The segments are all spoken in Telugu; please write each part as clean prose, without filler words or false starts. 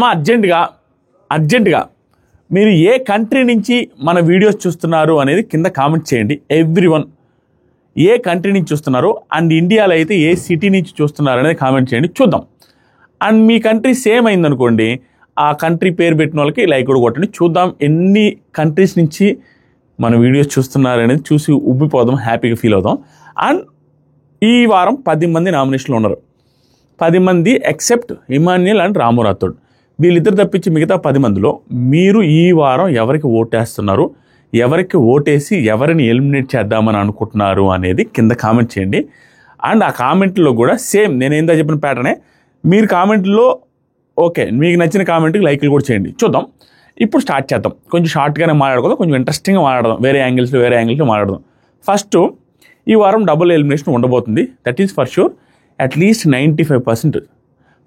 అర్జెంటుగా మీరు ఏ కంట్రీ నుంచి మన వీడియోస్ చూస్తున్నారు అనేది కింద కామెంట్ చేయండి. ఎవ్రీవన్ ఏ కంట్రీ నుంచి చూస్తున్నారు అండ్ ఇండియాలో అయితే ఏ సిటీ నుంచి చూస్తున్నారు అనేది కామెంట్ చేయండి, చూద్దాం. అండ్ మీ కంట్రీ సేమ్ అయిందనుకోండి, ఆ కంట్రీ పేరు పెట్టిన వాళ్ళకి లైక్ కూడా కొట్టండి, చూద్దాం ఎన్ని కంట్రీస్ నుంచి మన వీడియోస్ చూస్తున్నారు అనేది చూసి ఉబ్బిపోదాం, హ్యాపీగా ఫీల్ అవుదాం. అండ్ ఈ వారం 10 మంది నామినేషన్లు ఉన్నారు. 10 మంది ఎక్సెప్ట్ ఇమాన్యుయల్ అండ్ రాము రాథోడ్, వీళ్ళిద్దరు తప్పించి మిగతా 10 మందిలో మీరు ఈ వారం ఎవరికి ఓటేస్తున్నారు, ఎవరికి ఓటేసి ఎవరిని ఎలిమినేట్ చేద్దామని అనుకుంటున్నారు అనేది కింద కామెంట్ చేయండి. అండ్ ఆ కామెంట్లో కూడా సేమ్ నేను ఏందో చెప్పిన ప్యాటర్నే మీరు కామెంట్లో ఓకే మీకు నచ్చిన కామెంట్కి లైక్లు కూడా చేయండి, చూద్దాం. ఇప్పుడు స్టార్ట్ చేద్దాం. కొంచెం షార్ట్గానే మాట్లాడుకుందాం, కొంచెం ఇంట్రెస్టింగ్గా మాట్లాడదాం, వేరే యాంగిల్స్లో మాట్లాడదాం. ఫస్ట్ ఈ వారం డబుల్ ఎలిమినేషన్ ఉండబోతుంది. That is for sure. At least 95%,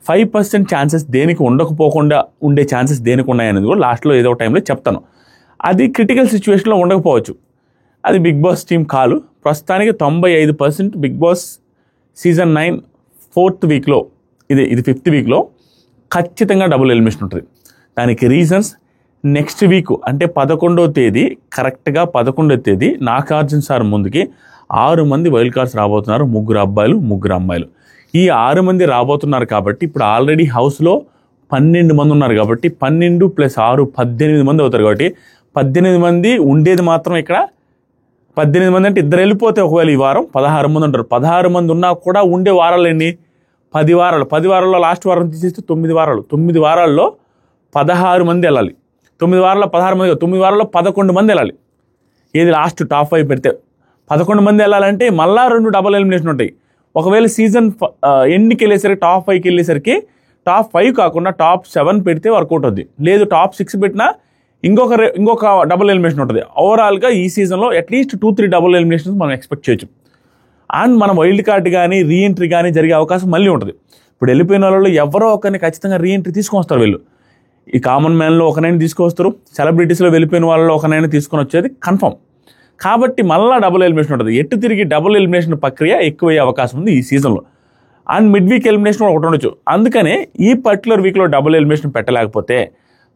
5% chances దేనికి ఉండకపోకుండా ఉండే ఛాన్సెస్ దేనికి ఉన్నాయనేది కూడా లాస్ట్లో ఏదో ఒక టైంలో చెప్తాను. అది క్రిటికల్ సిచ్యువేషన్లో ఉండకపోవచ్చు, అది బిగ్ బాస్ టీం కాలు. ప్రస్తుతానికి 95% బిగ్ బాస్ సీజన్ 9 4th వీక్లో, ఇది 5th వీక్లో ఖచ్చితంగా డబుల్ ఎలిమినేషన్ ఉంటుంది. దానికి రీజన్స్ నెక్స్ట్ వీక్ అంటే 11వ తేదీ, కరెక్ట్గా 11వ తేదీ నాగార్జున సార్ ముందుకి 6 మంది వైల్డ్ కార్డ్స్ రాబోతున్నారు, 3 అబ్బాయిలు 3 అమ్మాయిలు. ఈ 6 మంది రాబోతున్నారు కాబట్టి ఇప్పుడు ఆల్రెడీ హౌస్లో 12 మంది ఉన్నారు కాబట్టి 12 + 6 18 మంది అవుతారు. కాబట్టి 18 మంది ఉండేది మాత్రం ఇక్కడ 18 మంది అంటే ఇద్దరు వెళ్ళిపోతే ఒకవేళ ఈ వారం 16 మంది ఉంటారు. 16 మంది ఉన్నా కూడా ఉండే వారాలు ఎన్ని? 10 వారాలు. 10 వారాల్లో లాస్ట్ వారం తీసేస్తే 9 వారాలు. 9 వారాల్లో 16 మంది వెళ్ళాలి. 9 వారాల్లో 16 మంది, 9 వారాల్లో 11 మంది వెళ్ళాలి. ఏది లాస్ట్ టాప్ 5 పెడితే 11 మంది వెళ్ళాలంటే మళ్ళా 2 డబుల్ ఎలిమినేషన్ ఉంటాయి. ఒకవేళ సీజన్ ఎండ్కి వెళ్ళేసరికి టాప్ 5కి వెళ్ళేసరికి టాప్ 5 కాకుండా టాప్ 7 పెడితే వర్కౌట్ అవుద్ది. లేదు టాప్ 6 పెట్టినా ఇంకొక డబుల్ ఎలిమినేషన్ ఉంటుంది. ఓవరాల్గా ఈ సీజన్లో అట్లీస్ట్ 2-3 డబుల్ ఎలిమినేషన్స్ మనం ఎక్స్పెక్ట్ చేయొచ్చు. అండ్ మన వైల్డ్ కార్డ్ కానీ రీఎంట్రీ కానీ జరిగే అవకాశం మళ్ళీ ఉంటుంది. ఇప్పుడు వెళ్ళిపోయిన వాళ్ళు ఎవరో ఒకరిని ఖచ్చితంగా రీఎంట్రీ తీసుకొని వస్తారు. వీళ్ళు ఈ కామన్ మ్యాన్లో ఒకనైనా తీసుకొస్తారు, సెలబ్రిటీస్లో వెళ్ళిపోయిన వాళ్ళలో ఒకనైనా తీసుకొని వచ్చేది కన్ఫర్మ్. కాబట్టి మళ్ళీ డబుల్ ఎలిమినేషన్ ఉంటుంది. ఎటు తిరిగి డబుల్ ఎలిమినేషన్ ప్రక్రియ ఎక్కువయ్యే అవకాశం ఉంది ఈ సీజన్లో. అండ్ మిడ్ వీక్ ఎలిమినేషన్ ఒకటి ఉండొచ్చు. అందుకనే ఈ పర్టికులర్ వీక్లో డబుల్ ఎలిమినేషన్ పెట్టలేకపోతే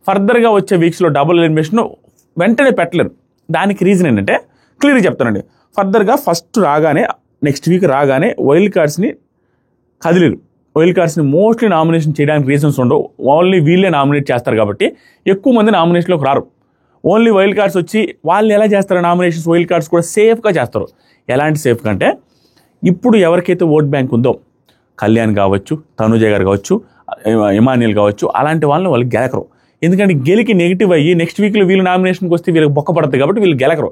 ఫర్దర్గా వచ్చే వీక్స్లో డబుల్ ఎలిమినేషన్ వెంటనే పెట్టలేరు. దానికి రీజన్ ఏంటంటే క్లియర్గా చెప్తానండి. ఫర్దర్గా ఫస్ట్ రాగానే నెక్స్ట్ వీక్ రాగానే వైల్డ్ కార్డ్స్ని కదిలేరు. వైల్డ్ కార్డ్స్ని మోస్ట్లీ నామినేషన్ చేయడానికి రీజన్స్ ఉండవు. ఓన్లీ వీళ్ళే నామినేట్ చేస్తారు కాబట్టి ఎక్కువ మంది నామినేషన్లోకి రారు. ఓన్లీ వైల్డ్ కార్డ్స్ వచ్చి వాళ్ళు ఎలా చేస్తారు నామినేషన్స్, వైల్డ్ కార్డ్స్ కూడా సేఫ్గా చేస్తారు. ఎలాంటి సేఫ్గా అంటే ఇప్పుడు ఎవరికైతే ఓట్ బ్యాంక్ ఉందో, కళ్యాణ్ కావచ్చు, తనుజ గారు కావచ్చు, ఇమాన్యుయల్ కావచ్చు, అలాంటి వాళ్ళని వాళ్ళు గెలకరు. ఎందుకంటే గెలికి నెగిటివ్ అయ్యి నెక్స్ట్ వీక్లో వీళ్ళు నామినేషన్కి వస్తే వీళ్ళకి బొక్క పడుతుంది కాబట్టి వీళ్ళు గెలకరు.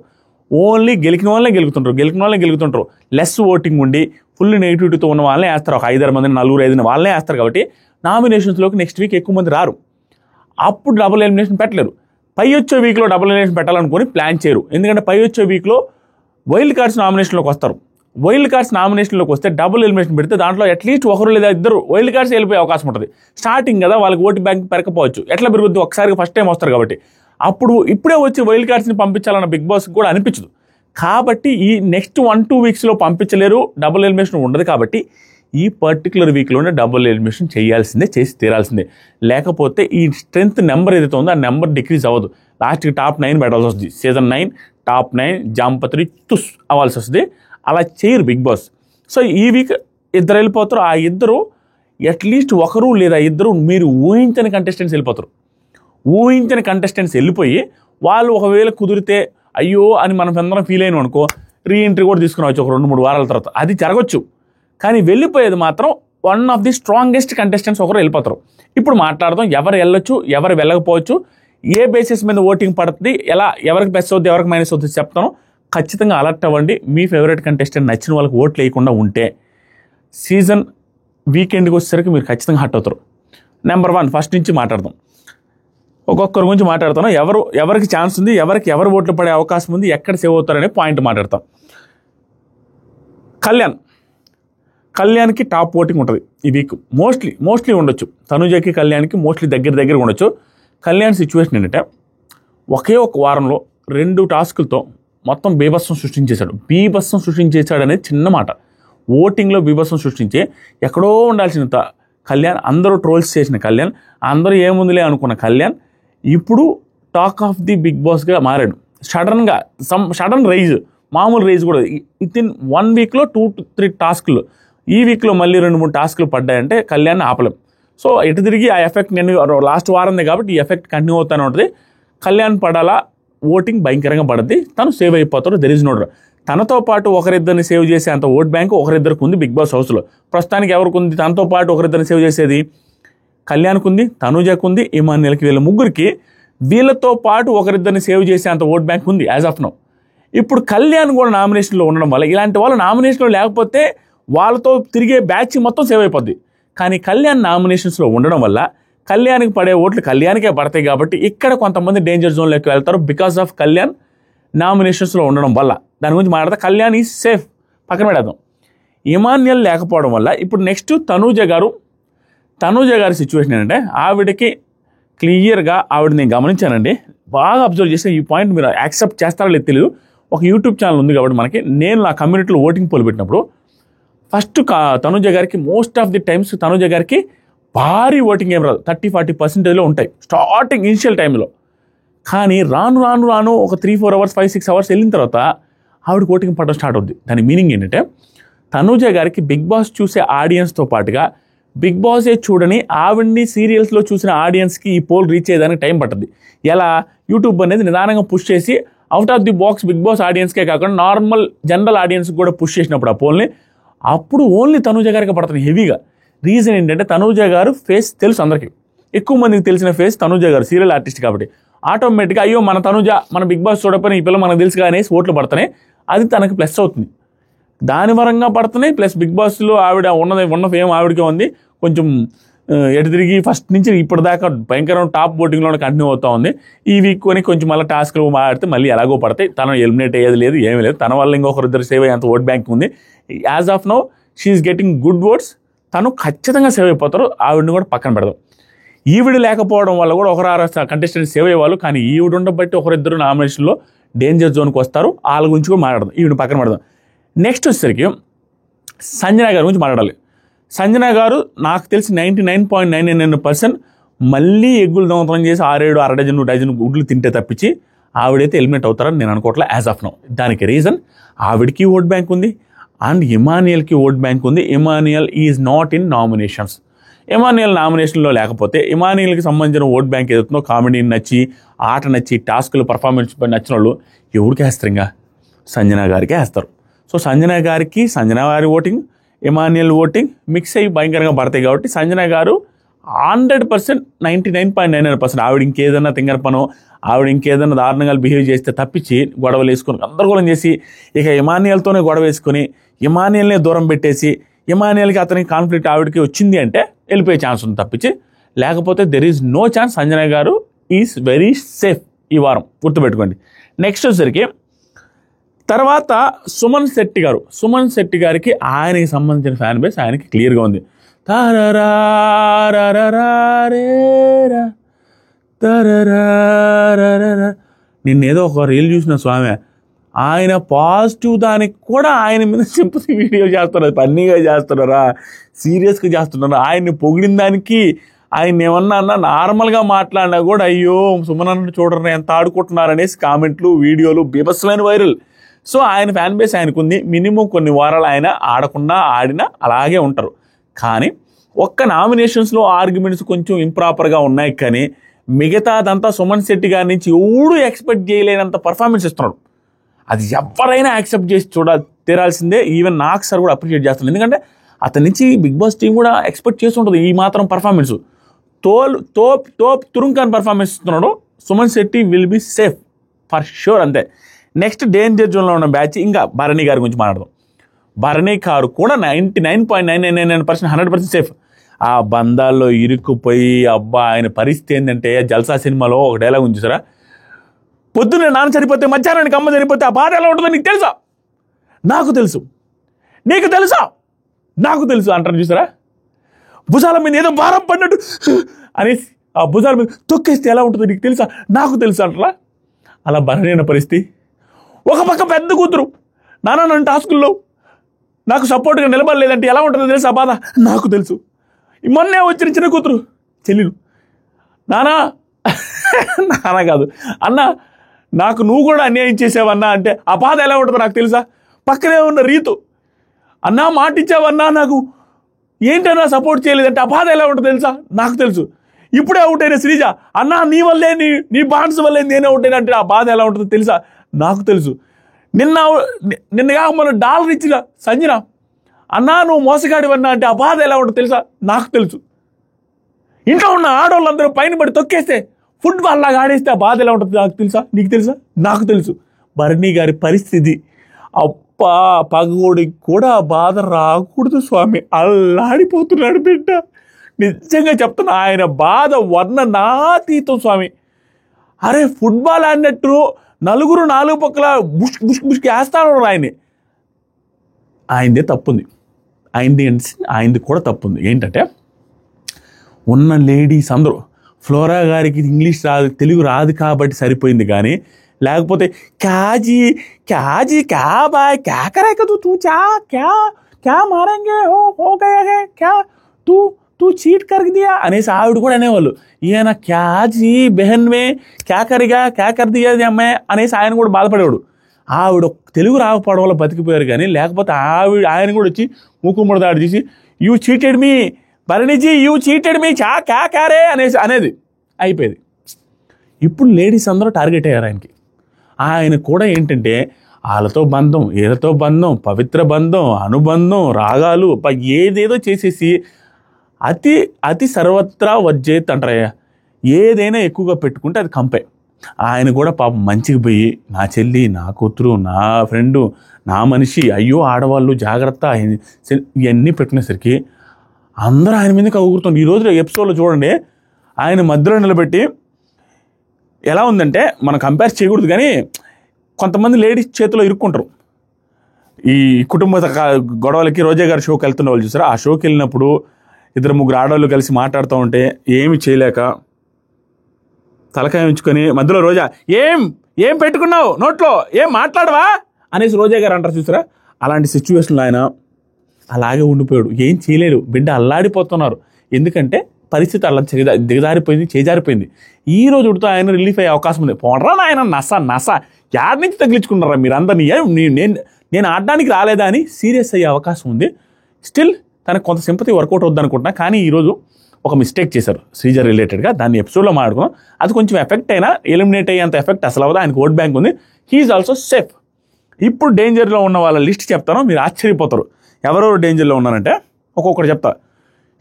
ఓన్లీ గెలికిన వాళ్ళే గెలుతుంటారు. లెస్ ఓటింగ్ ఉండి ఫుల్ నెగిటివిటీతో ఉన్న వాళ్ళనే వేస్తారు. ఒక 5-6 మందిని 4-5 వాళ్ళనే వేస్తారు. కాబట్టి నామినేషన్స్లోకి నెక్స్ట్ వీక్ ఎక్కువ మంది రారు. అప్పుడు డబుల్ ఎలిమినేషన్ పెట్టలేరు. పై వచ్చే వీక్లో డబుల్ ఎలిమినేషన్ పెట్టాలనుకొని ప్లాన్ చేయరు. ఎందుకంటే పై వచ్చే వీక్లో వైల్డ్ కార్డ్స్ నామినేషన్లోకి వస్తారు. వైల్డ్ కార్డ్స్ నామినేషన్లోకి వస్తే డబుల్ ఎలిమినేషన్ పెడితే దాంట్లో అట్లీస్ట్ ఒకరు లేదా ఇద్దరు వైల్డ్ కార్డ్స్ వెళ్ళిపోయే అవకాశం ఉంటుంది. స్టార్టింగ్ కదా, వాళ్ళకి ఓటు బ్యాంక్ పెరగకపోవచ్చు. ఎట్లా పెరుగుద్ది? ఒకసారి ఫస్ట్ టైం వస్తారు కాబట్టి అప్పుడు ఇప్పుడే వచ్చి వైల్డ్ కార్డ్స్ని పంపించాలన్న బిగ్ బాస్కి కూడా అనిపించదు. కాబట్టి ఈ నెక్స్ట్ 1-2 వీక్స్లో పంపించలేరు, డబుల్ ఎలిమినేషన్ ఉండదు. కాబట్టి ఈ పర్టికులర్ వీక్లోనే డబుల్ ఎలిమినేషన్ చేసి తీరాల్సిందే. లేకపోతే ఈ స్ట్రెంత్ నెంబర్ ఏదైతే ఉందో ఆ నెంబర్ డిక్రీజ్ అవ్వదు. లాస్ట్కి టాప్ 9 పెట్టాల్సి వస్తుంది. సీజన్ 9 టాప్ 9 జాంపత్రి తుస్ అవ్వాల్సి వస్తుంది. అలా చేయరు బిగ్ బాస్. సో ఈ వీక్ ఇద్దరు వెళ్ళిపోతారు. ఆ ఇద్దరు అట్లీస్ట్ ఒకరు లేదా ఇద్దరు మీరు ఊహించని కంటెస్టెంట్స్ వెళ్ళిపోతారు. ఊహించని కంటెస్టెంట్స్ వెళ్ళిపోయి వాళ్ళు ఒకవేళ కుదిరితే అయ్యో అని మనం అందరం ఫీల్ అయినాం అనుకో, రీఎంట్రీ కూడా తీసుకురావచ్చు ఒక 2-3 వారాల తర్వాత. అది జరగచ్చు. కానీ వెళ్ళిపోయేది మాత్రం one of the strongest contestants ఒకరు వెళ్ళిపోతారు. ఇప్పుడు మాట్లాడదాం ఎవరు వెళ్ళొచ్చు, ఎవరు వెళ్ళకపోవచ్చు, ఏ బేసిస్ మీద ఓటింగ్ పడుతుంది, ఎవరికి ప్లస్ అవుద్ది, ఎవరికి మైనస్ అవుతుంది చెప్తాను. ఖచ్చితంగా అలర్ట్ అవ్వండి. మీ ఫేవరెట్ కంటెస్టెంట్ నచ్చిన వాళ్ళకి ఓట్లు వేయకుండా ఉంటే సీజన్ వీకెండ్కి వచ్చేసరికి మీరు ఖచ్చితంగా హట్ అవుతారు. నెంబర్ 1 ఫస్ట్ నుంచి మాట్లాడదాం. ఒక్కొక్కరి గురించి మాట్లాడతాను. ఎవరికి ఛాన్స్ ఉంది, ఎవరు ఓట్లు పడే అవకాశం ఉంది, ఎక్కడ సేవ్ అవుతారనే పాయింట్ మాట్లాడతాం. కళ్యాణ్కి టాప్ ఓటింగ్ ఉంటుంది ఈ వీక్. మోస్ట్లీ ఉండొచ్చు. తనుజకి కళ్యాణ్కి మోస్ట్లీ దగ్గర ఉండొచ్చు. కళ్యాణ్ సిచ్యువేషన్ ఏంటంటే ఒకే ఒక వారంలో 2 టాస్కులతో మొత్తం బీభత్సం సృష్టించేశాడు అనేది చిన్న మాట. ఓటింగ్లో బీభత్సం సృష్టించి ఎక్కడో ఉండాల్సిన కళ్యాణ్, అందరూ ట్రోల్స్ చేసిన కళ్యాణ్, అందరూ ఏముందిలే అనుకున్న కళ్యాణ్ ఇప్పుడు టాక్ ఆఫ్ ది బిగ్ బాస్గా మారాడు. సడన్గా సడన్ రైజ్, మామూలు రైజ్ కూడా వితిన్ 1 వీక్లో 2 to 3 టాస్క్లు, ఈ వీక్లో మళ్ళీ 2-3 టాస్క్లు పడ్డాయంటే కళ్యాణ్ ఆపలేం. సో ఎటు తిరిగి ఆ ఎఫెక్ట్ నేను లాస్ట్ వారందే కాబట్టి ఈ ఎఫెక్ట్ కంటిన్యూ అవుతానే ఉంటుంది. కళ్యాణ్ పడాలా, ఓటింగ్ భయంకరంగా పడుద్ది, తను సేవ్ అయిపోతాడు. There is no doubt. తనతో పాటు ఒకరిద్దరిని సేవ్ చేసే అంత ఓట్ బ్యాంక్ ఒకరిద్దరికి ఉంది బిగ్ బాస్ హౌస్లో. ప్రస్తుతానికి ఎవరికి ఉంది? తనతో పాటు ఒకరిద్దరిని సేవ్ చేసేది కళ్యాణ్కి ఉంది, తనుజకు ఉంది, ఇమాన్యుయల్కి, వీళ్ళ ముగ్గురికి వీళ్ళతో పాటు ఒకరిద్దరిని సేవ్ చేసే అంత ఓట్ బ్యాంక్ ఉంది యాజ్ ఆఫ్ నౌ. ఇప్పుడు కళ్యాణ్ కూడా నామినేషన్లో ఉండడం వల్ల, ఇలాంటి వాళ్ళు నామినేషన్లో లేకపోతే వాళ్ళతో తిరిగే బ్యాచ్ మొత్తం సేవ్ అయిపోద్ది. కానీ కళ్యాణ్ నామినేషన్స్లో ఉండడం వల్ల కళ్యాణ్కి పడే ఓట్లు కళ్యాణ్కే పడతాయి. కాబట్టి ఇక్కడ కొంతమంది డేంజర్ జోన్లోకి వెళ్తారు బికాస్ ఆఫ్ కళ్యాణ్ నామినేషన్స్లో ఉండడం వల్ల. దాని గురించి మాట్లాడితే కళ్యాణ్ ఈజ్ సేఫ్, పక్కన పెడదాం. ఇమాన్యుయల్ లేకపోవడం వల్ల ఇప్పుడు నెక్స్ట్ తనూజ గారి సిచ్యువేషన్ ఏంటంటే, ఆవిడకి క్లియర్గా ఆవిడ నేను గమనించానండి, బాగా అబ్జర్వ్ చేస్తే ఈ పాయింట్ మీరు యాక్సెప్ట్ చేస్తారో లేదు తెలియదు. ఒక యూట్యూబ్ ఛానల్ ఉంది కాబట్టి మనకి, నేను నా కమ్యూనిటీలో ఓటింగ్ పోల్ పెట్టినప్పుడు ఫస్ట్ తనూజ గారికి most of the times Tanuja గారికి భారీ ఓటింగ్ ఏం రాదు, 30-40% ఉంటాయి స్టార్టింగ్ ఇనిషియల్ టైంలో. కానీ రాను రాను రాను ఒక 3-4 అవర్స్ 5-6 అవర్స్ వెళ్ళిన తర్వాత ఆవిడకి ఓటింగ్ పడడం స్టార్ట్ అవుద్ది. దాని మీనింగ్ ఏంటంటే, తనూజ గారికి బిగ్ బాస్ చూసే ఆడియన్స్తో పాటుగా బిగ్ బాసే చూడని ఆవిడ్ని సీరియల్స్లో చూసిన ఆడియన్స్కి ఈ పోల్ రీచ్ అయ్యేదానికి టైం పడుతుంది. ఎలా? యూట్యూబ్ అనేది నిదానంగా పుష్ చేసి out of the box Bigg Boss ఆడియన్స్కే కాకుండా నార్మల్ జనరల్ ఆడియన్స్కి కూడా పుష్ చేసినప్పుడు ఆ పోల్ని, అప్పుడు ఓన్లీ తనూజ గారికి పడుతుంది హెవీగా. రీజన్ ఏంటంటే, తనూజ గారు ఫేస్ తెలుసు అందరికీ, ఎక్కువ మందికి తెలిసిన ఫేస్ తనూజ గారు, సీరియల్ ఆర్టిస్ట్ కాబట్టి ఆటోమేటిక్గా అయ్యో మన తనూజ మన బిగ్ బాస్ చూడకపోయినా ఈ పిల్ల మనకు తెలుసు అనేసి ఓట్లు పడుతున్నాయి. అది తనకి ప్లస్ అవుతుంది, దాని పరంగా పడుతున్నాయి. ప్లస్ బిగ్ బాస్లో ఆవిడ ఉన్న ఫేమ్ ఆవిడకే ఉంది. కొంచెం ఎటు తిరిగి ఫస్ట్ నుంచి ఇప్పటిదాకా భయంకరమైన టాప్ ఓటింగ్లోనే కంటిన్యూ అవుతూ ఉంది. ఈ వీక్ కొని కొంచెం మళ్ళీ టాస్క్లు మాడితే మళ్ళీ ఎలాగో పడతాయి. తను ఎలిమినేట్ అయ్యేది లేదు, ఏమీ లేదు. తన వల్ల ఇంకొకరిద్దరు సేవ్ అయ్యేంత ఓట్ బ్యాంక్ ఉంది. As of now she's getting good votes. తను ఖచ్చితంగా సేవ్ అయిపోతారు. ఆవిడని కూడా పక్కన పెడదాం. ఈవిడ లేకపోవడం వల్ల కూడా ఒకరు కంటెస్టెంట్ సేవ్ అయ్యేవాళ్ళు. కానీ ఈవిడ ఉండబట్టి ఒకరిద్దరు నామినేషన్లో డేంజర్ జోన్కి వస్తారు. వాళ్ళ గురించి కూడా మాట్లాడదాం, ఈవిడ పక్కన పెడదాం. నెక్స్ట్ వచ్చేసరికి సంజన గారి గురించి మాట్లాడాలి. సంజన గారు నాకు తెలిసి 99.99% మళ్ళీ ఎగ్గులు దొంగతనం చేసి 6-7 డజన్ గుడ్లు తింటే తప్పించి ఆవిడైతే ఎలిమినేట్ అవుతారని నేను అనుకోవట్లే యాజ్ ఆఫ్ నౌ. దానికి రీజన్ ఆవిడకి ఓట్ బ్యాంక్ ఉంది అండ్ ఇమాన్యుయల్కి ఓట్ బ్యాంక్ ఉంది. Emmanuel is not in nominations. Emmanuel నామినేషన్లో లేకపోతే ఇమాన్యుయల్కి సంబంధించిన ఓట్ బ్యాంక్ ఏదవుతుందో, కామెడీ నచ్చి, ఆట నచ్చి, టాస్కులు పర్ఫార్మెన్స్ నచ్చిన వాళ్ళు ఎవరికి వేస్తారు? ఇంకా సంజన గారికి వేస్తారు. సో సంజన గారికి సంజన గారి ఓటింగ్, ఇమాన్యుయల్ ఓటింగ్ మిక్స్ అయ్యి భయంకరంగా పడతాయి. కాబట్టి సంజన గారు 100%, 99.99% ఆవిడ ఇంకేదన్నా తింగరపనో, ఆవిడ ఇంకేదన్నా దారుణంగా బిహేవ్ చేస్తే తప్పించి గొడవలు వేసుకొని గందరగోళం చేసి ఇక ఇమాన్యుయల్తోనే గొడవ వేసుకొని ఇమాన్యుయల్నే దూరం పెట్టేసి ఇమాన్యుయల్కి అతనికి కాన్ఫ్లిక్ట్ ఆవిడకి వచ్చింది అంటే వెళ్ళిపోయే ఛాన్స్ ఉంది తప్పించి, లేకపోతే there is no chance. Sanjana garu is very safe ఈ వారం, గుర్తుపెట్టుకోండి. నెక్స్ట్ వచ్చేసరికి తర్వాత సుమన్ శెట్టి గారికి ఆయనకి సంబంధించిన ఫ్యాన్ బేస్ ఆయనకి క్లియర్గా ఉంది. నిన్నేదో ఒక రీల్ చూసిన స్వామి, ఆయన పాజిటివ్ దానికి కూడా ఆయన మీద సింపతి వీడియో చేస్తున్నారు. ఫన్నీగా చేస్తున్నారా, సీరియస్గా చేస్తున్నారా? ఆయన్ని పొగిడిన దానికి ఆయన ఏమన్నా నార్మల్గా మాట్లాడినా కూడా అయ్యో సుమన్ అన్న చూడరు ఎంత ఆడుకుంటున్నారు అనేసి కామెంట్లు, వీడియోలు బీభత్సమైన వైరల్. సో ఆయన ఫ్యాన్ బేస్ ఆయనకుంది. మినిమం కొన్ని వారాలు ఆయన ఆడకుండా ఆడినా అలాగే ఉంటారు. కానీ ఒక్క నామినేషన్స్లో ఆర్గ్యుమెంట్స్ కొంచెం ఇంప్రాపర్గా ఉన్నాయి. కానీ మిగతాదంతా సుమన్ శెట్టి గారి నుంచి ఎవడు ఎక్స్పెక్ట్ చేయలేనంత పర్ఫార్మెన్స్ ఇస్తున్నాడు. అది ఎవరైనా యాక్సెప్ట్ చేసి తీరాల్సిందే. ఈవెన్ నాకు సార్ కూడా అప్రిషియేట్ చేస్తున్నాను. ఎందుకంటే అతని నుంచి బిగ్ బాస్ టీం కూడా ఎక్స్పెక్ట్ చేస్తుంటుంది ఈ మాత్రం పర్ఫార్మెన్స్. తురుంకాన్ పర్ఫార్మెన్స్ ఇస్తున్నాడు. Suman Shetty will be safe for sure, అంతే. నెక్స్ట్ డేంజర్ జోన్లో ఉన్న బ్యాచ్ ఇంకా భరణి గారి గురించి మాట్లాడదాం. భరణి గారు కూడా 99.999% 100% సేఫ్. ఆ బంధాల్లో ఇరుక్కుపోయి అబ్బా ఆయన పరిస్థితి ఏంటంటే, జల్సా సినిమాలో ఒక డైలాగ్ ఉంది చూసారా, పొద్దున్నే నాన్న చనిపోతే మధ్యాహ్నానికి అమ్మ చనిపోతే ఆ బాధ ఎలా ఉంటుందో నీకు తెలుసా, నాకు తెలుసు, నీకు తెలుసా, నాకు తెలుసు అంటారు చూసారా. భుజాల మీద ఏదో భారం పడినట్టు అనేసి ఆ భుజాల మీద తొక్కేస్తే ఎలా ఉంటుందో నీకు తెలుసా, నాకు తెలుసు అంటారా. అలా భరణి పరిస్థితి. ఒక పక్క పెద్ద కూతురు నాన్న టాస్కుల్లో నాకు సపోర్ట్గా నిలబడలేదంటే ఎలా ఉంటుందో తెలుసా బాధ, నాకు తెలుసు. మొన్నే వచ్చిన చిన్న కూతురు చెల్లెలు, నానా నాన్న కాదు అన్న, నాకు నువ్వు కూడా అన్యాయం చేసావన్నా అంటే ఆ బాధ ఎలా ఉంటుందో నాకు తెలుసా. పక్కనే ఉన్న రీతు, అన్నా మాట ఇచ్చావన్నా నాకు, ఏంటన్నా సపోర్ట్ చేయలేదంటే ఆ బాధ ఎలా ఉంటుందో తెలుసా నాకు తెలుసు. ఇప్పుడే అవుట్ అయిన శ్రీజ, అన్నా నీ వల్లే నీ బాండ్స్ వల్లే నేనే అవుట్ అయినా అంటే ఆ బాధ ఎలా ఉంటుందో తెలుసా నాకు తెలుసు. నిన్నగా మన డాలర్ ఇచ్చిన సంజన, అన్నా నువ్వు మోసగాడివన్నా అంటే ఆ బాధ ఎలా ఉంటుందో తెలుసా నాకు తెలుసు. ఇంట్లో ఉన్న ఆడవాళ్ళందరూ పైన పడి తొక్కేస్తే ఫుట్బాల్ లాగా ఆడేస్తే ఆ బాధ ఎలా ఉంటుంది నాకు తెలుసా, నీకు తెలుసా నాకు తెలుసు. భరణి గారి పరిస్థితి, అప్పా పగోడికి కూడా ఆ బాధ రాకూడదు స్వామి, అల్లాడిపోతున్నాడు బిడ్డ. నిజంగా చెప్తున్నా, ఆయన బాధ వర్ణనాతీతం స్వామి. అరే ఫుట్బాల్ ఆడినట్టు నలుగురు నాలుగు పక్కల బుష్ బుష్ బుష్కి వేస్తాను ఆయన్ని. ఆయనదే తప్పుంది, ఆయనది కూడా తప్పుంది. ఏంటంటే ఉన్న లేడీస్ అందరూ, ఫ్లోరా గారికి ఇంగ్లీష్ రాదు, తెలుగు రాదు కాబట్టి సరిపోయింది. కానీ లేకపోతే క్యాజీ క్యాజీ క్యా బాయ్ క్యా కరేగా తూ చా క్యా క్యా మారేంగే హో గయా క్యా తూ చీట్ కర్ దియా అనేసి ఆవిడ కూడా అనేవాళ్ళు. ఈయన క్యాజీ బెహన్ మే క్యా కరిగా క్యా కర్ దియా అమ్మాయి అనేసి ఆయన కూడా బాధపడేవాడు. ఆవిడ తెలుగు రాకపోవడం వల్ల బతికిపోయారు. కానీ లేకపోతే ఆయన కూడా వచ్చి మూకుమ్మడి దాడి చేసి you cheated me భరణిజీ, you cheated me చా క్యా క్యారే అనేది అయిపోయేది. ఇప్పుడు లేడీస్ అందరూ టార్గెట్ అయ్యారు ఆయనకి. ఆయన కూడా ఏంటంటే వాళ్ళతో బంధం, వీళ్ళతో బంధం, పవిత్ర బంధం, అనుబంధం, రాగాలు ఏదేదో చేసేసి అతి సర్వత్రా వజ్జేత్ అంటారయ్యా. ఏదైనా ఎక్కువగా పెట్టుకుంటే అది కంపే. ఆయన కూడా పాపం మంచిగా పోయి నా చెల్లి, నా కూతురు, నా ఫ్రెండు, నా మనిషి, అయ్యో ఆడవాళ్ళు జాగ్రత్త ఇవన్నీ పెట్టినసరికి అందరూ ఆయన మీద కగురుతుంది. ఈరోజు ఎపిసోడ్లో చూడండి, ఆయన మధ్యలో నిలబెట్టి ఎలా ఉందంటే, మనం కంపేర్ చేయకూడదు కానీ కొంతమంది లేడీస్ చేతిలో ఇరుక్కుంటారు. ఈ కుటుంబ గొడవలకి రోజా గారి షోకి వెళ్తున్న వాళ్ళు చూసారా, ఆ షోకి వెళ్ళినప్పుడు 2-3 ఆడవాళ్ళు కలిసి మాట్లాడుతూ ఉంటే ఏమి చేయలేక తలకాయ ఉంచుకొని మధ్యలో రోజా ఏం పెట్టుకున్నావు నోట్లో, ఏం మాట్లాడవా అనేసి రోజా గారు అంటారు చూసారా. అలాంటి సిచ్యువేషన్లో ఆయన అలాగే ఉండిపోయాడు. ఏం చేయలేడు, బిడ్డ అల్లాడిపోతున్నారు. ఎందుకంటే పరిస్థితి అలా దిగజారిపోయింది, చేజారిపోయింది. ఈ రోజు ఉడితో ఆయన రిలీఫ్ అయ్యే అవకాశం ఉంది. పోనరా ఆయన నస యాడ్ నుంచి తగిలించుకున్నారా మీరందరినీ, నేను ఆడడానికి రాలేదా అని సీరియస్ అయ్యే అవకాశం ఉంది. స్టిల్ తనకు కొంత సింపతి వర్కౌట్ అవుద్ది అనుకుంటున్నా. కానీ ఈరోజు ఒక మిస్టేక్ చేశారు శ్రీజ రిలేటెడ్గా, దాన్ని ఎపిసోడ్లో మాట్లాడుకున్నాం. అది కొంచెం ఎఫెక్ట్ అయినా ఎలిమినేట్ అయ్యేంత ఎఫెక్ట్ అసలు అవ్వదు. ఆయనకు ఓట్ బ్యాంక్ ఉంది, హీఈస్ ఆల్సో సేఫ్. ఇప్పుడు డేంజర్లో ఉన్న వాళ్ళ లిస్ట్ చెప్తాను, మీరు ఆశ్చర్యపోతారు ఎవరెవరు డేంజర్లో ఉన్నారంటే. ఒక్కొక్కటి చెప్తా.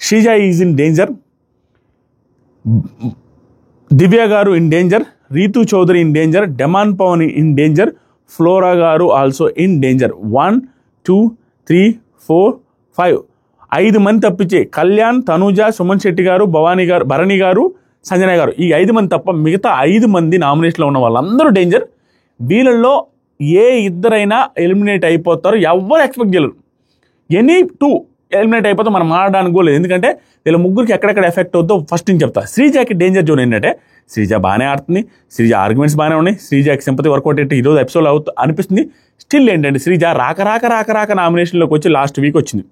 Sreeja is in danger, Divya garu in danger, Ritu Chowdary in danger, demon Pawan in danger, Flora garu also in danger. 1 2 3 4 5 5 మంది తప్పించే కళ్యాణ్, తనూజ, సుమన్ శెట్టి గారు, భరణి గారు, సంజన గారు, ఈ 5 మంది తప్ప మిగతా 5 మంది నామినేషన్లో ఉన్న వాళ్ళందరూ డేంజర్. వీళ్ళల్లో ఏ ఇద్దరైనా ఎలిమినేట్ అయిపోతారు, ఎవరు ఎక్స్పెక్ట్ చేయలేరు. ఎనీ 2 ఎలిమినేట్ అయిపోతే మనం ఆడడానికి కూడా లేదు. ఎందుకంటే వీళ్ళ ముగ్గురికి ఎక్కడెక్కడ ఎఫెక్ట్ అవుతుందో ఫస్ట్ నేను చెప్తా. శ్రీజాకి డేంజర్ జోన్ ఏంటంటే, శ్రీజ బాగానే ఆడుతుంది, శ్రీజ ఆర్గ్యుమెంట్స్ బాగానే ఉన్నాయి, శ్రీజాకి సింపతి వర్కౌట్ అయితే ఈరోజు ఎపిసోడ్ అనిపిస్తుంది. స్టిల్ ఏంటంటే శ్రీజ రాక నామినేషన్లోకి వచ్చి లాస్ట్ వీక్ వచ్చింది.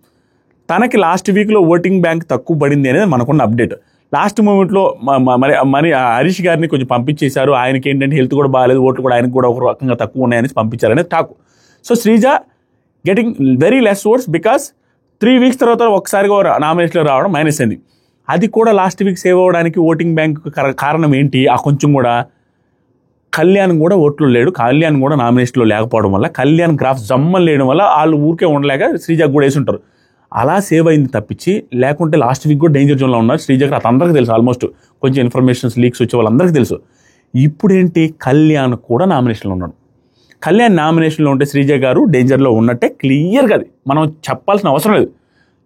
తనకి లాస్ట్ వీక్లో ఓటింగ్ బ్యాంక్ తక్కువ పడింది అనేది మనకున్న అప్డేట్. లాస్ట్ మూమెంట్లో మరి హరీష్ గారిని కొంచెం పంపించేశారు. ఆయనకి ఏంటంటే హెల్త్ కూడా బాగాలేదు, ఓట్లు కూడా ఆయనకు కూడా ఒక రకంగా తక్కువ ఉన్నాయని పంపించారనేది talk. So Sreeja getting very less votes because 3 weeks తర్వాత ఒకసారిగా నామినేషన్లో రావడం మైనస్ అయింది. అది కూడా లాస్ట్ వీక్ సేవ్ అవ్వడానికి ఓటింగ్ బ్యాంక్ కారణం ఏంటి, ఆ కొంచెం కూడా కళ్యాణ్ కూడా ఓట్లు లేడు, కళ్యాణ్ కూడా నామినేషన్లో లేకపోవడం వల్ల, కళ్యాణ్ గ్రాఫ్ జమ్మని లేయడం వల్ల వాళ్ళు ఊరికే ఉండలేక శ్రీజకు కూడా వేసి ఉంటారు. అలా సేవ్ అయింది తప్పించి, లేకుంటే లాస్ట్ వీక్ కూడా డేంజర్ జోన్లో ఉన్నారు శ్రీజకి. అది అందరికీ తెలుసు, ఆల్మోస్ట్ కొంచెం ఇన్ఫర్మేషన్స్ లీక్స్ వచ్చే వాళ్ళందరికీ తెలుసు. ఇప్పుడేంటి, కళ్యాణ్ కూడా నామినేషన్లో ఉన్నాడు. కళ్యాణ్ నామినేషన్లో ఉంటే శ్రీజ గారు డేంజర్లో ఉన్నట్టే క్లియర్గా, అది మనం చెప్పాల్సిన అవసరం లేదు.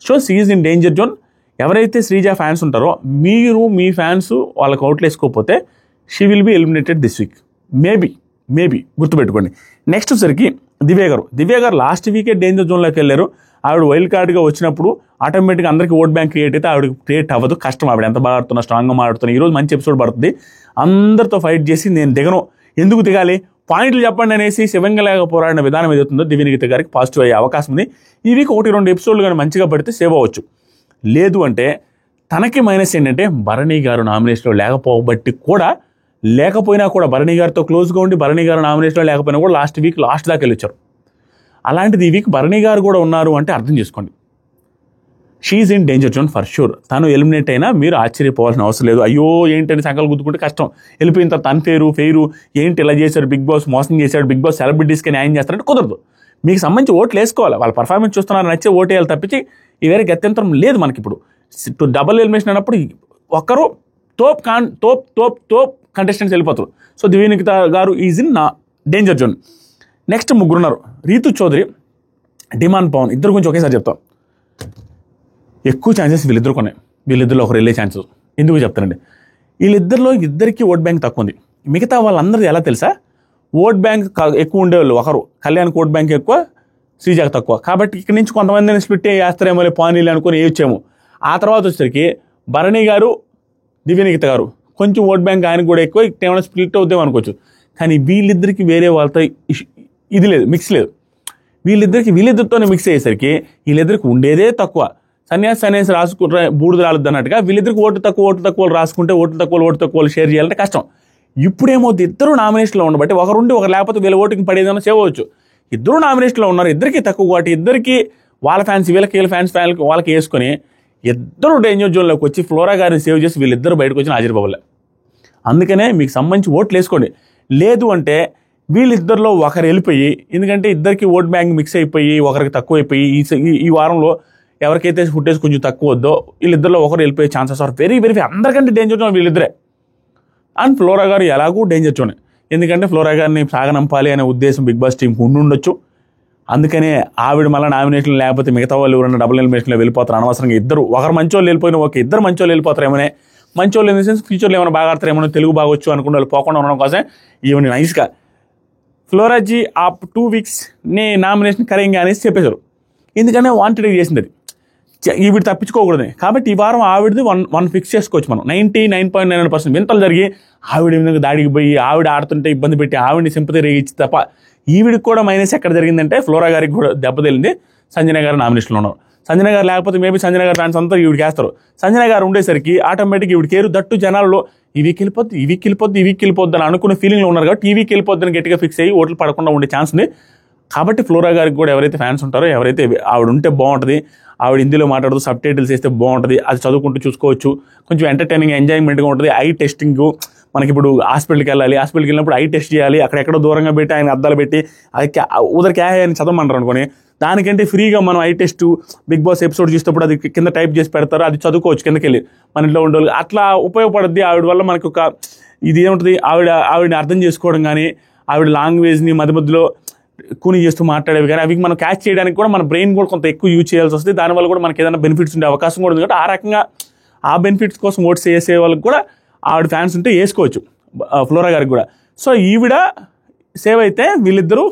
So she's in danger zone. ఎవరైతే శ్రీజ ఫ్యాన్స్ ఉంటారో, మీరు మీ ఫ్యాన్స్ వాళ్ళకి అవుట్లు వేసుకోకపోతే she will be eliminated this week. Maybe గుర్తుపెట్టుకోండి. నెక్స్ట్ సరికి దివ్య గారు లాస్ట్ వీకే డేంజర్ జోన్లోకి వెళ్ళారు. ఆవిడ వైల్డ్ కార్డ్గా వచ్చినప్పుడు ఆటోమేటిక్గా అందరికీ ఓట్ బ్యాంక్ క్రియేట్ అయితే ఆవిడకి క్రియేట్ అవ్వదు, కష్టం. ఆవిడ ఎంత బాగా ఆడుతున్నా, స్ట్రాంగ్గా మాట్లాడుతున్నా. ఈరోజు మంచి ఎపిసోడ్ పడుతుంది. అందరితో ఫైట్ చేసి నేను దిగను, ఎందుకు దిగాలి, పాయింట్లు చెప్పండి అనేసి శివంగలాగా పోరాడిన విధానం ఏదవుతుందో దివ్యగీత గారికి పాజిటివ్ అయ్యే అవకాశం ఉంది. ఈ వీక్ 1-2 ఎపిసోడ్లు కానీ మంచిగా పడితే సేవ్ అవ్వచ్చు. లేదు అంటే తనకి మైనస్ ఏంటంటే భరణి గారు నామినేషన్లో లేకపోయినా కూడా భరణి గారితో క్లోజ్గా ఉండి భరణి గారు నామినేషన్లో లేకపోయినా కూడా లాస్ట్ దాకా వెళ్ళొచ్చారు. అలాంటిది ఈ వీక్ భరణి గారు కూడా ఉన్నారు అంటే అర్థం చేసుకోండి, she's in danger zone for sure. తను ఎలిమినేట్ అయినా మీరు ఆశ్చర్యపోవాల్సిన అవసరం లేదు. అయ్యో ఏంటని సంకలు గుద్దుకుంటే కష్టం, వెళ్ళిపోయిన తర్వాత తన ఫెయిరు ఏంటి ఇలా చేశారు, బిగ్ బాస్ మోసం చేశాడు, బిగ్ బాస్ సెలబ్రిటీస్కి న్యాయం చేస్తారంటే కుదరదు. మీకు సంబంధించి ఓట్లు వేసుకోవాలి, వాళ్ళ పర్ఫార్మెన్స్ చూస్తున్నారు నచ్చే ఓటు వేయాలి తప్పించి ఈ వేరే గత్యంతరం లేదు మనకి. ఇప్పుడు డబుల్ ఎలిమినేషన్ అన్నప్పుడు ఒకరు తోప్ కంటెస్టెంట్స్ వెళ్ళిపోతారు. సో దివ్యనికిత గారు is in danger zone. Next ముగ్గురున్నారు, Ritu Chowdary, demand Pawan, ఇద్దరు గురించి ఒకేసారి చెప్తాం. ఎక్కువ ఛాన్సెస్ వీళ్ళిద్దరిలో ఒకరు వెళ్ళే ఛాన్సెస్. ఎందుకు చెప్తానండి, ఇద్దరికి ఓట్ బ్యాంక్ తక్కువ ఉంది. మిగతా వాళ్ళందరిది ఎలా తెలుసా, ఓట్ బ్యాంక్ ఎక్కువ ఉండేవాళ్ళు ఒకరు, కళ్యాణ్కి ఓట్ బ్యాంక్ ఎక్కువ, శ్రీజాకి తక్కువ. కాబట్టి ఇక్కడ నుంచి కొంతమందిని స్ప్లిట్ వేస్తారేమో పానీలు అనుకుని వేయచ్చేమో. ఆ తర్వాత వచ్చేసరికి భరణి గారు, దివ్యనికిత గారు కొంచెం ఓట్ బ్యాంక్ ఆయనకు కూడా ఎక్కువ, ఏమైనా స్ప్లిట్ అవుతాం అనుకోవచ్చు. కానీ వీళ్ళిద్దరికి వేరే వాళ్ళతో ఇది లేదు, మిక్స్ లేదు. వీళ్ళిద్దరితోనే మిక్స్ అయ్యేసరికి వీళ్ళిద్దరికి ఉండేదే తక్కువ. సన్యాసి రాసుకుంటే బూడిద రాలద్దు అన్నట్టుగా వీళ్ళిద్దరికి ఓటు తక్కువ రాసుకుంటే ఓటు తక్కువ షేర్ చేయాలంటే కష్టం. ఇప్పుడేమో ఇద్దరు నామినేషన్లో ఉండబట్టి ఒకరుండి ఒకరు లేకపోతే వీళ్ళ ఓటుకి పడేదన్నా సేవ్ అవ్వచ్చు. ఇద్దరు నామినేషన్లో ఉన్నారు, ఇద్దరికి తక్కువ కాబట్టి ఇద్దరికి వాళ్ళ ఫ్యాన్స్ వీళ్ళ ఫ్యాన్స్ వాళ్ళకి వేసుకొని ఇద్దరు డేంజర్ జోన్లోకి వచ్చి ఫ్లోరా గారిని సేవ్ చేసి వీళ్ళిద్దరు బయటకు వచ్చి హాజరుపోవాలి. అందుకనే మీకు సంబంధించి ఓట్లు వేసుకోండి. లేదు అంటే వీళ్ళిద్దరిలో ఒకరు వెళ్ళిపోయి, ఎందుకంటే ఇద్దరికి ఓట్ బ్యాంక్ మిక్స్ అయిపోయి ఒకరికి తక్కువ అయిపోయి ఈ వారంలో ఎవరికైతే ఫుటేజ్ కొంచెం తక్కువ వద్దో వీళ్ళిద్దరిలో ఒకరు వెళ్ళిపోయే ఛాన్సెస్ ఆర్ వెరీ వెరీ అందరికంటే డేంజర్ జోన్ వీళ్ళిద్దరే. అండ్ ఫ్లోరా గారు ఎలాగూ డేంజర్ జోనే, ఎందుకంటే ఫ్లోరా గారిని సాగనంపాలి అనే ఉద్దేశం బిగ్ బాస్ టీంకి ఉండొచ్చు. అందుకనే ఆవిడ మళ్ళీ నామినేషన్ లేకపోతే మిగతా వాళ్ళు ఎవరైనా డబుల్ ఎలిమినేషన్లో వెళ్ళిపోతారు అనవసరంగా. ఇద్దరు మంచోళ్ళు వెళ్ళిపోయిన ఇద్దరు మంచోళ్ళు వెళ్ళిపోతారేమోనే, మంచోళ్ళు ఇన్ ద సెన్స్ ఫ్యూచర్లో ఏమైనా బాగా ఆడతారేమో, తెలుగు బాగొచ్చు అనుకున్న వాళ్ళు పోకుండా ఉండడం కోసం ఈవెన్ నైస్గా ఫ్లోరాజీ ఆ 2 weeks నామినేషన్ కరెంగా అనేసి చెప్పేశారు. ఎందుకంటే వాంటెడ్ చేసింది అది, ఈవిడ తప్పించుకోకూడదు. కాబట్టి ఈ వారం ఆవిడది వన్ ఫిక్స్ చేసుకోవచ్చు మనం. 99.99% వింతలు జరిగి ఆవిడ విధంగా దాడికి పోయి ఆవిడ ఆడుతుంటే ఇబ్బంది పెట్టి ఆవిడని సింపతి రేగించి తప్ప ఈవిడికి కూడా మైనస్ ఎక్కడ జరిగిందంటే ఫ్లోరా గారికి కూడా దెబ్బతిలింది. సంజన గారు నామినేషన్లో ఉన్నారు. సంజన గారు లేకపోతే మేబీ సంజన గారు ఫ్యాన్స్ అంతా ఈవిడికి వేస్తారు. సంజన గారు ఉండేసరికి ఆటోమేటిక్ ఈవిడ కేరు దట్టు జనాల్లో ఈ వీక్ వెళ్ళిపోద్ది అని అనుకునే ఫీలింగ్లో ఉన్నారు. కాబట్టి ఈ వీక్ వెళ్ళిపోద్దని గట్టిగా ఫిక్స్ అయ్యి ఓట్లు పడకుండా ఉండే ఛాన్స్ ఉంది. కాబట్టి ఫ్లోరా గారికి కూడా ఎవరైతే ఫ్యాన్స్ ఉంటారో, ఎవరైతే ఆవిడ ఉంటే బాగుంటుంది, ఆవిడ హిందీలో మాట్లాడుతూ సబ్ టైటిల్స్ వేస్తే బాగుంటుంది, అది చదువుకుంటూ చూసుకోవచ్చు, కొంచెం ఎంటర్టైనింగ్ ఎంజాయ్మెంట్గా ఉంటుంది. ఐ టెస్టింగ్ మనకి ఇప్పుడు హాస్పిటల్కి వెళ్ళినప్పుడు ఐ టెస్ట్ చేయాలి, అక్కడెక్కడో దూరంగా పెట్టి ఆయన అద్దాలు పెట్టి అది ఉదరికి అని చదవమంటారు అనుకోని, దానికంటే ఫ్రీగా మనం ఐ టెస్ట్ బిగ్ బాస్ ఎపిసోడ్ చూసేటప్పుడు అది కింద టైప్ చేసి పెడతారు, అది చదువుకోవచ్చు కిందకి వెళ్ళి మన ఇంట్లో ఉండేవాళ్ళు. అట్లా ఉపయోగపడుద్ది. ఆవిడ వల్ల మనకు ఒక ఇది ఏముంటుంది, ఆవిడని అర్థం చేసుకోవడం కానీ, ఆవిడ లాంగ్వేజ్ని మధ్యలో కూని చేస్తూ మాట్లాడేవి కానీ అవి మనం క్యాచ్ చేయడానికి కూడా మన బ్రెయిన్ కూడా కొంత ఎక్కువ యూజ్ చేయాల్సి వస్తుంది. దానివల్ల కూడా మనకి ఏదైనా బెనిఫిట్స్ ఉండే అవకాశం కూడా ఉంది. కాబట్టి ఆ రకంగా ఆ బెనిఫిట్స్ కోసం ఓట్స్ వేసే వాళ్ళకి కూడా ఆవిడ ఫ్యాన్స్ ఉంటే వేసుకోవచ్చు, ఫ్లోరా గారికి కూడా. సో ఈవిడ సేవ్ అయితే ఇద్దరు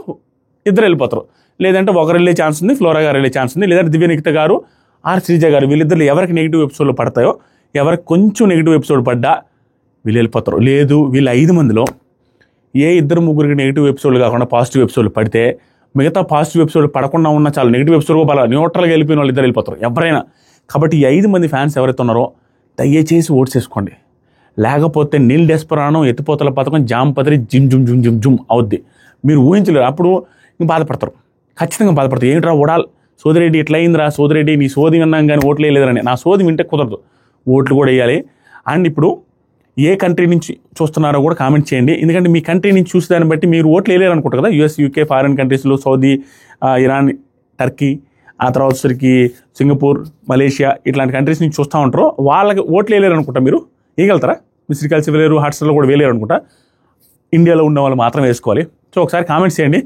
వెళ్ళిపోతారు. లేదంటే ఒకరు వెళ్ళే ఛాన్స్ ఉంది, ఫ్లోరా గారు వెళ్ళే ఛాన్స్ ఉంది. లేదంటే దివ్యనికిత గారు ఆర్ శ్రీజ గారు వీళ్ళిద్దరు ఎవరికి నెగిటివ్ ఎపిసోడ్లో పడతాయో, ఎవరికి కొంచెం నెగిటివ్ ఎపిసోడ్ పడ్డా వీళ్ళు వెళ్ళిపోతారు. లేదు వీళ్ళు 5 మందిలో ఏ 2-3 నెగిటివ్ ఎపిసోడ్లు కాకుండా పాజిటివ్ ఎపిసోడ్లు పడితే మిగతా పాజిటివ్ ఎపిసోడ్లు పడకుండా ఉన్న చాలా నెగిటివ్ ఎపిసోడ్ కూడా న్యూట్రల్గా వెళ్ళిపోయిన వాళ్ళు ఇద్దరు వెళ్ళిపోతారు ఎవరైనా. కాబట్టి ఈ 5 మంది ఫ్యాన్స్ ఎవరైతే ఉన్నారో దయచేసి ఓట్స్ వేసుకోండి. లేకపోతే నీల్ డెస్పరానో ఎత్తిపోతల పథకం జాంపత్రి జిమ్ అవుద్ది. మీరు ఊహించలేరు. అప్పుడు బాధపడతారు, ఖచ్చితంగా బాధపడతారు. ఏంట్రా ఓడాలి సోదిరెడ్డి ఇట్లా అయిందిరా, సోదిరెడ్డి నీ సోది అన్నాం కానీ ఓట్లు వేయలేదని. నా సోది వింటే కుదరదు, ఓట్లు కూడా వేయాలి. అండ్ ఇప్పుడు ఏ కంట్రీ నుంచి చూస్తున్నారో కూడా కామెంట్ చేయండి. ఎందుకంటే మీ కంట్రీ నుంచి చూసే దాన్ని బట్టి మీరు ఓట్లు వేయలేరు అనుకుంటారు కదా. US, UK, ఫారిన్ కంట్రీస్లో సౌదీ, ఇరాన్, టర్కీ, ఆ తర్వాత వచ్చరికి సింగపూర్, మలేషియా ఇట్లాంటి కంట్రీస్ నుంచి చూస్తూ ఉంటారో వాళ్ళకి ఓట్లు వేయలేరు అనుకుంటా. మీరు వేయగలుగుతారా? మిస్డ్ కాల్స్ వేయలేరు, హాట్స్టార్లో కూడా వేయలేరు అనుకుంటా. ఇండియాలో ఉన్న వాళ్ళు మాత్రం వేసుకోవాలి. సో ఒకసారి కామెంట్స్ చేయండి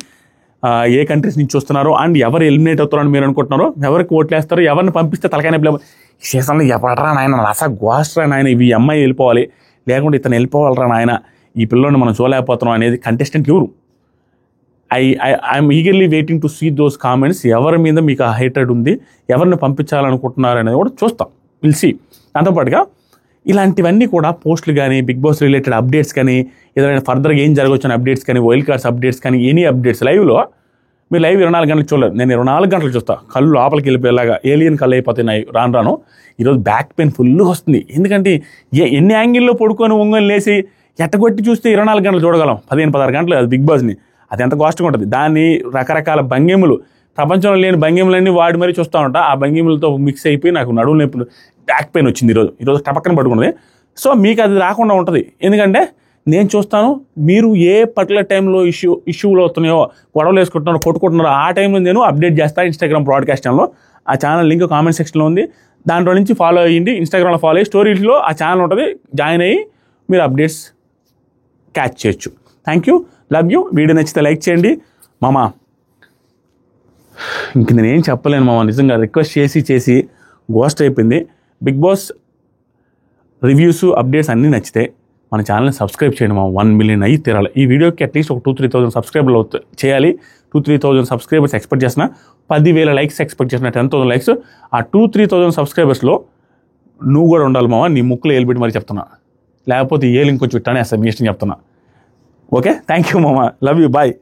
ఏ కంట్రీస్ నుంచి చూస్తున్నారో అండ్ ఎవరు ఎలిమినేట్ అవుతారని మీరు అనుకుంటున్నారో, ఎవరికి ఓట్లు వేస్తారో, ఎవరిని పంపిస్తే తలకైనా ఈ సీజన్లో ఎవడరా నాయన లసా గోస్ట్రా నాయన ఇవి అమ్మాయి వెళ్ళిపోవాలి, లేకుంటే ఇతను వెళ్ళిపోవాలరా నాయన ఈ పిల్లోని మనం చూడలేకపోతున్నాం అనేది కంటెస్టెంట్ ఎవరు? I'm eagerly waiting to see those comments. ఎవరి మీద మీకు ఆ హేటెడ్ ఉంది, ఎవరిని పంపించాలనుకుంటున్నారు అనేది కూడా చూస్తాం, విల్ సీ. దాంతోపాటుగా ఇలాంటివన్నీ కూడా పోస్టులు కానీ, బిగ్ బాస్ రిలేటెడ్ అప్డేట్స్ కానీ, ఏదైనా ఫర్దర్గా ఏం జరగవచ్చు అనే అప్డేట్స్ కానీ, వైల్డ్ కార్డ్స్ అప్డేట్స్ కానీ, ఎనీ అప్డేట్స్ లైవ్లో మీరు లైవ్ 24 గంటలు చూడలేదు, నేను 24 గంటలు చూస్తా. కళ్ళు లోపలికి వెళ్ళిపోయేలాగా ఏలియన్ కళ్ళు అయిపోతున్నాయి రాను. ఈరోజు బ్యాక్ పెయిన్ ఫుల్గా వస్తుంది. ఎందుకంటే ఎన్ని యాంగిల్లో పడుకొని ఒంగొని లేచి ఎట్టగొట్టి చూస్తే 24 గంటలు చూడగలం, 15-16 గంటలు. అది బిగ్ బాస్ని, అది ఎంత కాస్ట్గా ఉంటుంది. దాన్ని రకరకాల భంగిములు, ప్రపంచంలో లేని భంగిములన్నీ వాడి మరీ చూస్తూ ఉంటా. ఆ భంగిములతో మిక్స్ అయిపోయి నాకు నడుము నొప్పి, బ్యాక్ పెయిన్ వచ్చింది ఈరోజు టపక్కన పట్టుకున్నది. సో మీకు అది రాకుండా ఉంటుంది. ఎందుకంటే నేను చూస్తాను, మీరు ఏ పర్టికులర్ టైంలో ఇష్యూలు అవుతున్నాయో, గొడవలు వేసుకుంటున్నారో, కొట్టుకుంటున్నారో, ఆ టైంలో నేను అప్డేట్ చేస్తాను ఇన్స్టాగ్రామ్ బ్రాడ్కాస్ట్ ఛానల్లో. ఆ ఛానల్ లింక్ కామెంట్ సెక్షన్లో ఉంది, దాంట్లో నుంచి ఫాలో అయ్యండి. ఇన్స్టాగ్రామ్లో ఫాలో అయ్యి స్టోరీస్లో ఆ ఛానల్ ఉంటుంది, జాయిన్ అయ్యి మీరు అప్డేట్స్ క్యాచ్ చేయొచ్చు. Thank you, love you. Video నచ్చితే లైక్ చేయండి మామ. ఇంక నేనేం చెప్పలేను మామ, నిజంగా రిక్వెస్ట్ చేసి గోస్ట్ అయిపోయింది. బిగ్ బాస్ రివ్యూస్, అప్డేట్స్ అన్నీ నచ్చితే మన ఛానల్ని సబ్స్క్రైబ్ చేయండి మామ. 1 మిలియన్ అయ్యి తీరాలి. ఈ వీడియోకి అట్లీస్ట్ ఒక 2-3 సబ్స్క్రైబర్లు చేయాలి. 2-3 సబ్స్క్రైబర్స్ ఎక్స్పెక్ట్ చేసిన, 10,000 లైక్స్ ఎక్స్పెక్ట్ చేసిన, 10,000 లైక్స్. ఆ 2-3 సబ్స్క్రైబర్స్లో నువ్వు కూడా ఉండాలి మామ. నీ ముక్కులో ఏలిపెట్టి మరి చెప్తున్నా, లేకపోతే ఏలు ఇంకొంచెం ఇట్టానే అసలు మీ ఇష్టం చెప్తున్నా. ఓకే, థ్యాంక్ యూ మామ, లవ్ యూ, బాయ్.